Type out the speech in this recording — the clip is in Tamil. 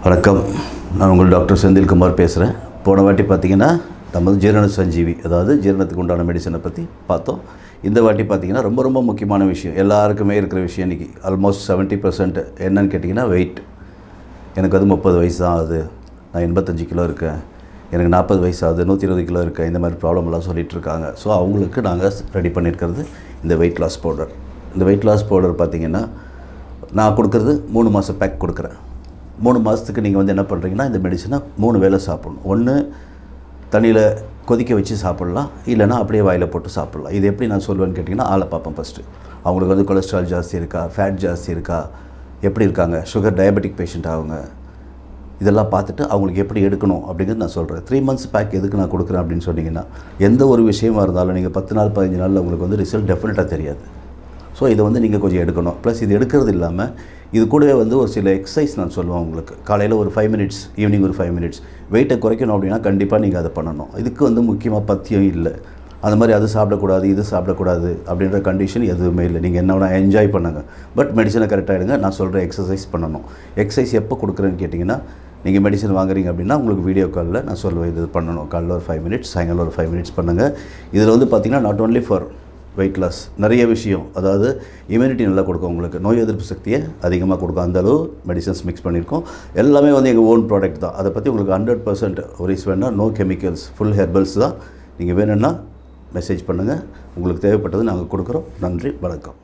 வணக்கம், நான் உங்கள் டாக்டர் செந்தில்குமார் பேசுகிறேன். போன வாட்டி பார்த்திங்கன்னா நம்ம ஜீரண சஞ்சீவி, அதாவது ஜீரணத்துக்கு உண்டான மெடிசனை பற்றி பார்த்தோம். இந்த வாட்டி பார்த்திங்கன்னா ரொம்ப ரொம்ப முக்கியமான விஷயம், எல்லாருக்குமே இருக்கிற விஷயம் இன்றைக்கி ஆல்மோஸ்ட் 70% என்னன்னு கேட்டிங்கன்னா வெயிட். எனக்கு வந்து 30 வயசு தான் ஆகுது, நான் 85 கிலோ இருக்கேன், எனக்கு 40 வயசு ஆகுது, 120 கிலோ இருக்கேன், இந்த மாதிரி ப்ராப்ளம்லாம் சொல்லிகிட்டு இருக்காங்க. ஸோ அவங்களுக்கு நாங்கள் ரெடி பண்ணியிருக்கிறது இந்த வெயிட் லாஸ் பவுடர். இந்த வெயிட் லாஸ் பவுடர் பார்த்திங்கன்னா நான் கொடுக்குறது 3 மாதம் பேக் கொடுக்குறேன். 3 மாதத்துக்கு நீங்கள் வந்து என்ன பண்ணுறீங்கன்னா, இந்த மெடிசனை 3 வேளை சாப்பிட்ணும். ஒன்று தண்ணியில் கொதிக்க வச்சு சாப்பிட்லாம், இல்லைனா அப்படியே வாயில் போட்டு சாப்பிட்லாம். இது எப்படி நான் சொல்லுவேன்னு கேட்டிங்கன்னா, ஆளை பார்ப்பேன் ஃபஸ்ட்டு. அவங்களுக்கு வந்து கொலஸ்ட்ரால் ஜாஸ்தி இருக்கா, ஃபேட் ஜாஸ்தி இருக்கா, எப்படி இருக்காங்க, சுகர் டயபெட்டிக் பேஷண்ட் ஆகுங்க, இதெல்லாம் பார்த்துட்டு அவங்களுக்கு எப்படி எடுக்கணும் அப்படிங்கிறது நான் சொல்கிறேன். 3 மந்த்ஸ் பேக் எதுக்கு நான் கொடுக்குறேன் அப்படின்னு சொன்னிங்கன்னா, எந்த ஒரு விஷயமா இருந்தாலும் நீங்கள் 10 நாள் 15 நாளில் உங்களுக்கு வந்து ரிசல்ட் டெஃபினட்டாக தெரியாது. ஸோ இதை வந்து நீங்கள் கொஞ்சம் எடுக்கணும். ப்ளஸ் இது எடுக்கிறது இல்லாமல் இது கூடவே வந்து ஒரு சில எக்ஸசைஸ் நான் சொல்லுவேன் உங்களுக்கு. காலையில் ஒரு 5 மினிட்ஸ், ஈவினிங் ஒரு 5 மினிட்ஸ். வெயிட்டை குறைக்கணும் அப்படின்னா கண்டிப்பாக நீங்கள் அதை பண்ணணும். இதுக்கு வந்து முக்கியமாக பத்தியம் இல்லை, அந்த மாதிரி அது சாப்பிடக்கூடாது இது சாப்பிடக்கூடாது அப்படின்ற கண்டிஷன் எதுவுமே இல்லை. நீங்கள் என்ன வேணால் என்ஜாய் பண்ணுங்கள், பட் மெடிசனை கரெக்டாக எடுங்க. நான் சொல்கிற எக்ஸசைஸ் பண்ணணும். எக்ஸசைஸ் எப்போ கொடுக்குறேன்னு கேட்டிங்கன்னா, நீங்கள் மெடிசன் வாங்குறீங்க அப்படின்னா உங்களுக்கு வீடியோ காலில் நான் சொல்லுவேன் இது பண்ணணும். காலையில் ஒரு 5 மினிட்ஸ், சாயங்காலம் ஒரு 5 மினிட்ஸ் பண்ணுங்கள். இதில் வந்து பார்த்திங்கன்னா not only for weight loss, நிறைய விஷயம், அதாவது இம்யூனிட்டி நல்லா கொடுக்கும், உங்களுக்கு நோய் எதிர்ப்பு சக்தியை அதிகமாக கொடுக்கும். அந்தளவு மெடிசன்ஸ் மிக்ஸ் பண்ணியிருக்கோம். எல்லாமே வந்து எங்கள் ஓன் ப்ராடக்ட் தான். அதை பற்றி உங்களுக்கு 100% ஒரிஸ் வேணால், நோ கெமிக்கல்ஸ், ஃபுல் ஹெர்பல்ஸ் தான். நீங்கள் வேணும்னா மெசேஜ் பண்ணுங்கள், உங்களுக்கு தேவைப்பட்டது நாங்கள் கொடுக்குறோம். நன்றி, வணக்கம்.